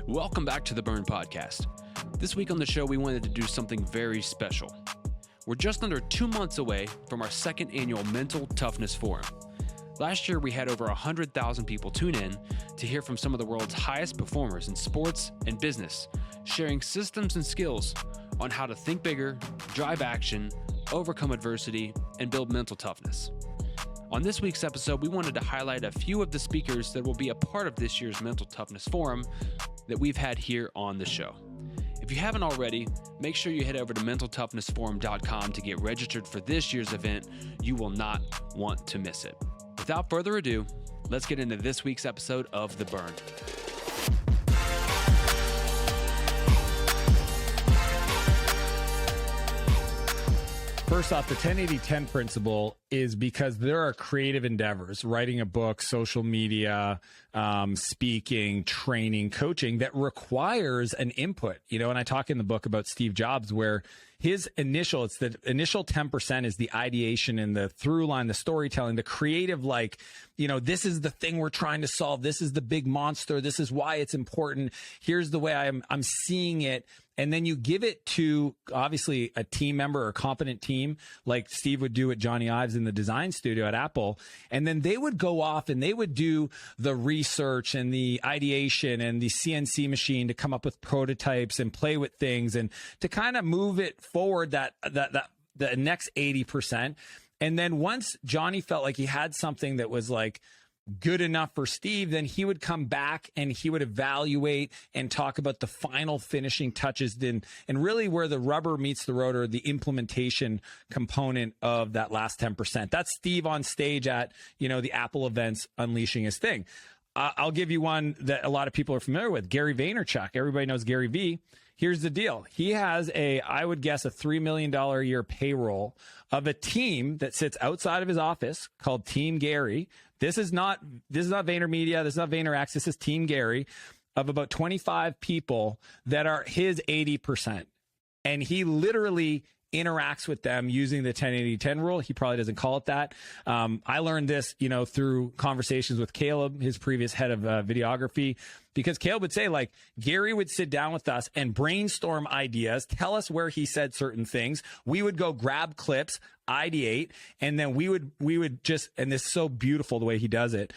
Welcome back to the Burn Podcast. This week on the show, we wanted to do something very special. We're just under 2 months away from our second annual Mental Toughness Forum. Last year, we had over 100,000 people tune in to hear from some of the world's highest performers in sports and business, sharing systems and skills on how to think bigger, drive action, overcome adversity, and build mental toughness. On this week's episode, we wanted to highlight a few of the speakers that will be a part of this year's Mental Toughness Forum that we've had here on the show. If you haven't already, make sure you head over to mentaltoughnessforum.com to get registered for this year's event. You will not want to miss it. Without further ado, let's get into this week's episode of The Burn. First off, the 10-80-10 principle is because there are creative endeavors, writing a book, social media, speaking, training, coaching that requires an input. And I talk in the book about Steve Jobs where it's the initial 10% is the ideation and the through line, the storytelling, the creative, this is the thing we're trying to solve. This is the big monster. This is why it's important. Here's the way I'm seeing it. And then you give it to obviously a team member or a competent team like Steve would do at Johnny Ives in the design studio at Apple. And then they would go off and they would do the research and the ideation and the CNC machine to come up with prototypes and play with things and to kind of move it forward the next 80%. And then once Johnny felt like he had something that was like good enough for Steve, then he would come back and he would evaluate and talk about the final finishing touches and really where the rubber meets the road or the implementation component of that last 10%. That's Steve on stage at, the Apple events unleashing his thing. I'll give you one that a lot of people are familiar with, Gary Vaynerchuk. Everybody knows Gary V. Here's the deal. He has I would guess, a $3 million a year payroll of a team that sits outside of his office called Team Gary. This is not VaynerMedia. This is not VaynerX. This is Team Gary of about 25 people that are his 80%. And he literally interacts with them using the 10-80-10 rule. He probably doesn't call it that. I learned this, through conversations with Caleb, his previous head of videography, because Caleb would say, Gary would sit down with us and brainstorm ideas, tell us where he said certain things. We would go grab clips, ideate, and then we would just, and this is so beautiful the way he does it,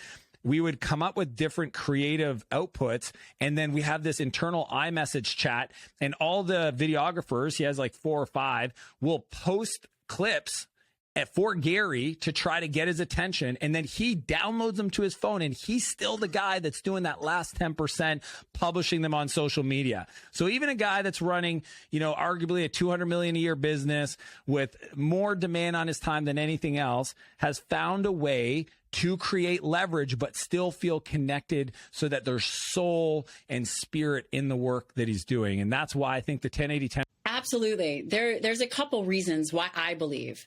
we would come up with different creative outputs, and then we have this internal iMessage chat, and all the videographers, he has 4 or 5, will post clips for Gary to try to get his attention, and then he downloads them to his phone, and he's still the guy that's doing that last 10%, publishing them on social media. So even a guy that's running, arguably a $200 million a year business with more demand on his time than anything else has found a way to create leverage, but still feel connected so that there's soul and spirit in the work that he's doing. And that's why I think the 10-80-10. Absolutely. There's a couple reasons why I believe.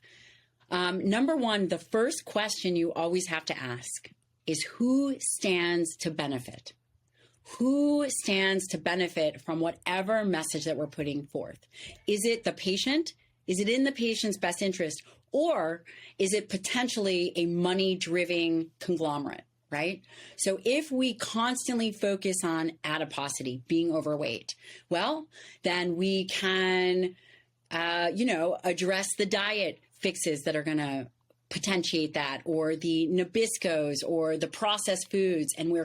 Number one, the first question you always have to ask is who stands to benefit? Who stands to benefit from whatever message that we're putting forth? Is it the patient? Is it in the patient's best interest? Or is it potentially a money-driven conglomerate, right? So if we constantly focus on adiposity, being overweight, well, then we can, address the diet fixes that are going to potentiate that, or the Nabiscos or the processed foods. And we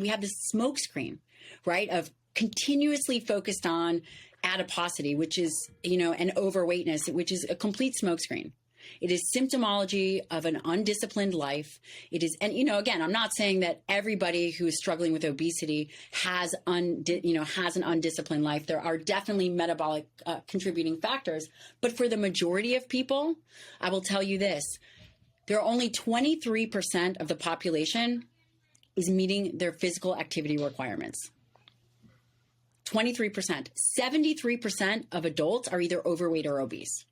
have this smoke screen, right, of continuously focused on adiposity, which is, and overweightness, which is a complete smokescreen. It is symptomology of an undisciplined life. It is, and again, I'm not saying that everybody who is struggling with obesity has an undisciplined life. There are definitely metabolic contributing factors, but for the majority of people, I will tell you this: there are only 23% of the population is meeting their physical activity requirements. 23%. 73% of adults are either overweight or obese.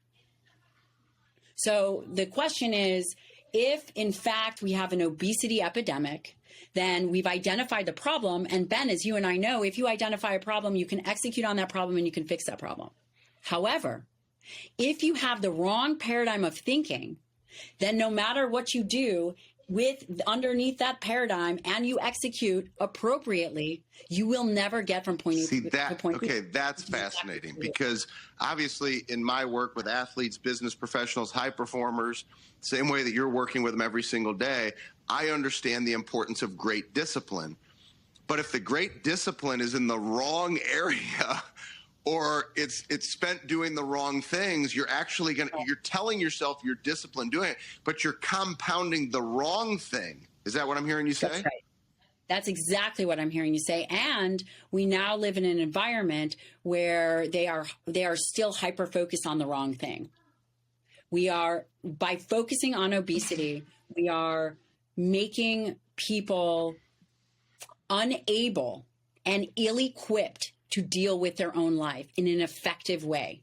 So the question is, if in fact we have an obesity epidemic, then we've identified the problem. And Ben, as you and I know, if you identify a problem, you can execute on that problem and you can fix that problem. However, if you have the wrong paradigm of thinking, then no matter what you do, with underneath that paradigm and you execute appropriately, you will never get from point A to point B. Okay, that's fascinating because obviously in my work with athletes, business professionals, high performers, same way that you're working with them every single day, I understand the importance of great discipline. But if the great discipline is in the wrong area, or it's spent doing the wrong things, you're telling yourself you're disciplined doing it, but you're compounding the wrong thing. Is that what I'm hearing you say? That's right. That's exactly what I'm hearing you say. And we now live in an environment where they are still hyper-focused on the wrong thing. By focusing on obesity, we are making people unable and ill-equipped to deal with their own life in an effective way.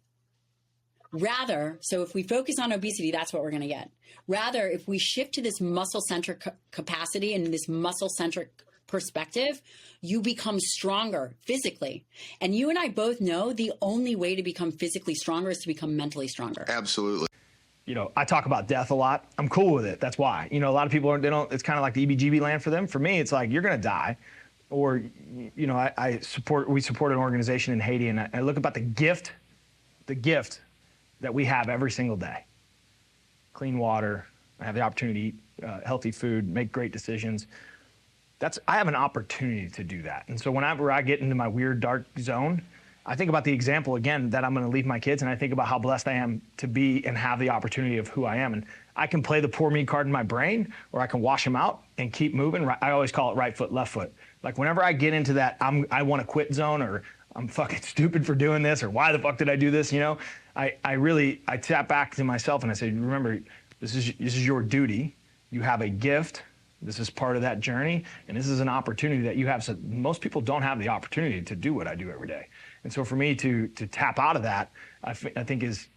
Rather, so if we focus on obesity, that's what we're going to get. Rather, if we shift to this muscle-centric capacity and this muscle-centric perspective, you become stronger physically. And you and I both know the only way to become physically stronger is to become mentally stronger. Absolutely. I talk about death a lot. I'm cool with it. That's why. A lot of people it's kind of like the EBGB land for them. For me, it's like, you're going to die. Or, we support an organization in Haiti, and I look about the gift that we have every single day. Clean water, I have the opportunity to eat healthy food, make great decisions. I have an opportunity to do that. And so whenever I get into my weird, dark zone, I think about the example, again, that I'm going to leave my kids, and I think about how blessed I am to be and have the opportunity of who I am. And I can play the poor me card in my brain, or I can wash them out and keep moving. I always call it right foot, left foot. Like whenever I get into that I want to quit zone, or I'm fucking stupid for doing this, or why the fuck did I do this, I tap back to myself and I say, remember, this is your duty. You have a gift. This is part of that journey, and this is an opportunity that you have. So most people don't have the opportunity to do what I do every day. And so for me to tap out of that, I think is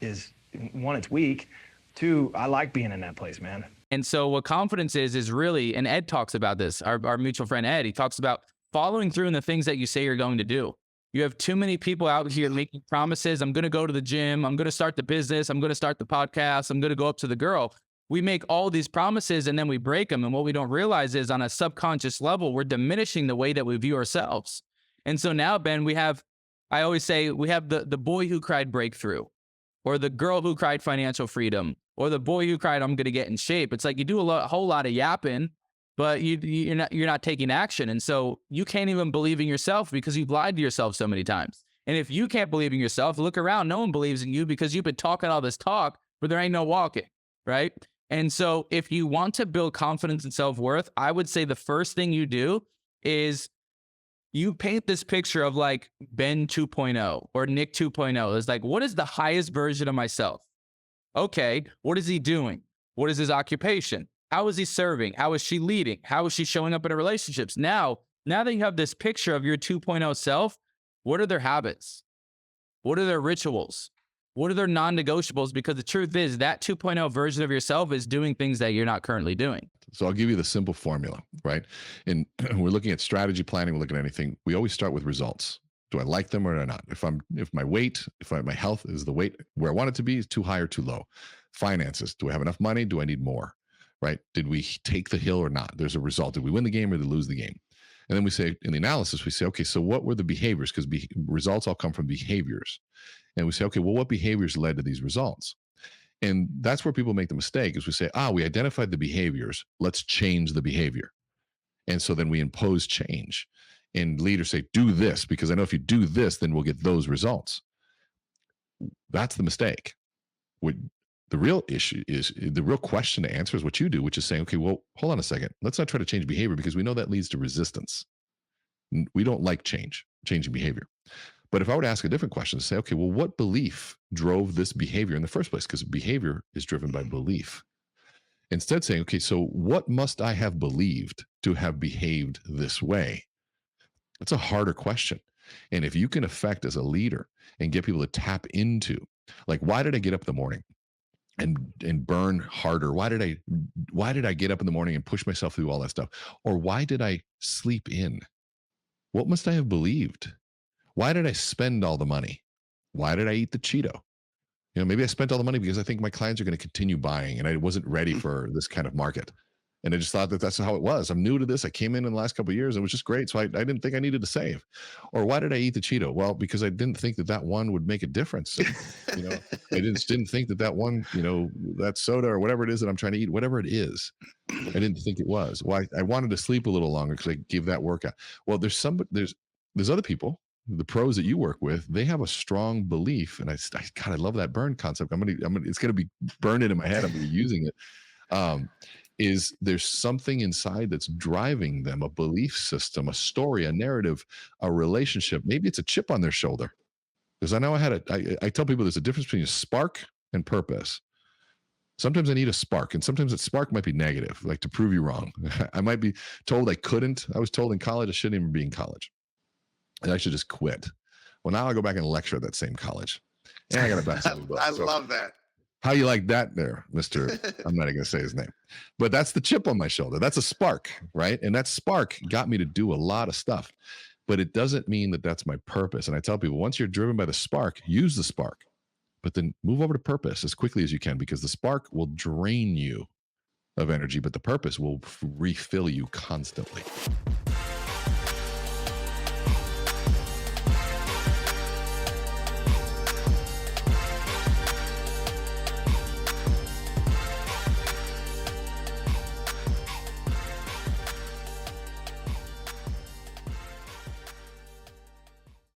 one, it's weak. Two, I like being in that place, man. And so what confidence is really, and Ed talks about this, our mutual friend Ed, he talks about following through in the things that you say you're going to do. You have too many people out here making promises. I'm going to go to the gym. I'm going to start the business. I'm going to start the podcast. I'm going to go up to the girl. We make all these promises and then we break them. And what we don't realize is on a subconscious level, we're diminishing the way that we view ourselves. And so now, Ben, I always say we have the boy who cried breakthrough, or the girl who cried financial freedom, or the boy who cried I'm going to get in shape. It's like you do a whole lot of yapping, but you're not taking action. And so you can't even believe in yourself because you've lied to yourself so many times. And if you can't believe in yourself, look around. No one believes in you because you've been talking all this talk, but there ain't no walking, right? And so if you want to build confidence and self-worth, I would say the first thing you do is you paint this picture of like Ben 2.0 or Nick 2.0. It's like, what is the highest version of myself? Okay, what is he doing? What is his occupation? How is he serving? How is she leading? How is she showing up in her relationships? Now that you have this picture of your 2.0 self, what are their habits? What are their rituals? What are their non-negotiables? Because the truth is that 2.0 version of yourself is doing things that you're not currently doing. So I'll give you the simple formula, right? And we're looking at strategy planning, we're looking at anything. We always start with results. Do I like them or do I not? If my health is the weight where I want it to be, is too high or too low. Finances, do I have enough money? Do I need more? Right? Did we take the hill or not? There's a result. Did we win the game or did we lose the game? And then we say, in the analysis, we say, okay, so what were the behaviors? Because results all come from behaviors. And we say, okay, well, what behaviors led to these results? And that's where people make the mistake is we say, we identified the behaviors. Let's change the behavior. And so then we impose change. And leaders say, do this, because I know if you do this, then we'll get those results. That's the mistake. The real issue is, the real question to answer is what you do, which is saying, okay, well, hold on a second. Let's not try to change behavior because we know that leads to resistance. We don't like changing behavior. But if I were to ask a different question, to say, okay, well, what belief drove this behavior in the first place? Because behavior is driven by belief. Instead saying, okay, so what must I have believed to have behaved this way? That's a harder question. And if you can affect as a leader and get people to tap into, like, why did I get up in the morning and burn harder? Why did I get up in the morning and push myself through all that stuff? Or why did I sleep in? What must I have believed? Why did I spend all the money? Why did I eat the Cheeto? Maybe I spent all the money because I think my clients are going to continue buying and I wasn't ready for this kind of market. And I just thought that that's how it was. I'm new to this. I came in the last couple of years. It was just great. So I didn't think I needed to save. Or why did I eat the Cheeto? Well, because I didn't think that one would make a difference. And, I didn't think that one, that soda or whatever it is that I'm trying to eat, whatever it is, I didn't think it was. Well, I wanted to sleep a little longer because I gave that workout. Well, there's other people, the pros that you work with, they have a strong belief. And I love that burn concept. It's going to be burned into my head. I'm going to be using it. Is there's something inside that's driving them, a belief system, a story, a narrative, a relationship. Maybe it's a chip on their shoulder. Because I know I tell people there's a difference between a spark and purpose. Sometimes I need a spark, and sometimes that spark might be negative, like to prove you wrong. I might be told I couldn't. I was told in college I shouldn't even be in college. And I should just quit. Well, now I'll go back and lecture at that same college. And I got a best. I love that. How you like that there, Mr. I'm not even going to say his name. But that's the chip on my shoulder. That's a spark, right? And that spark got me to do a lot of stuff. But it doesn't mean that that's my purpose. And I tell people, once you're driven by the spark, use the spark. But then move over to purpose as quickly as you can, because the spark will drain you of energy, but the purpose will refill you constantly.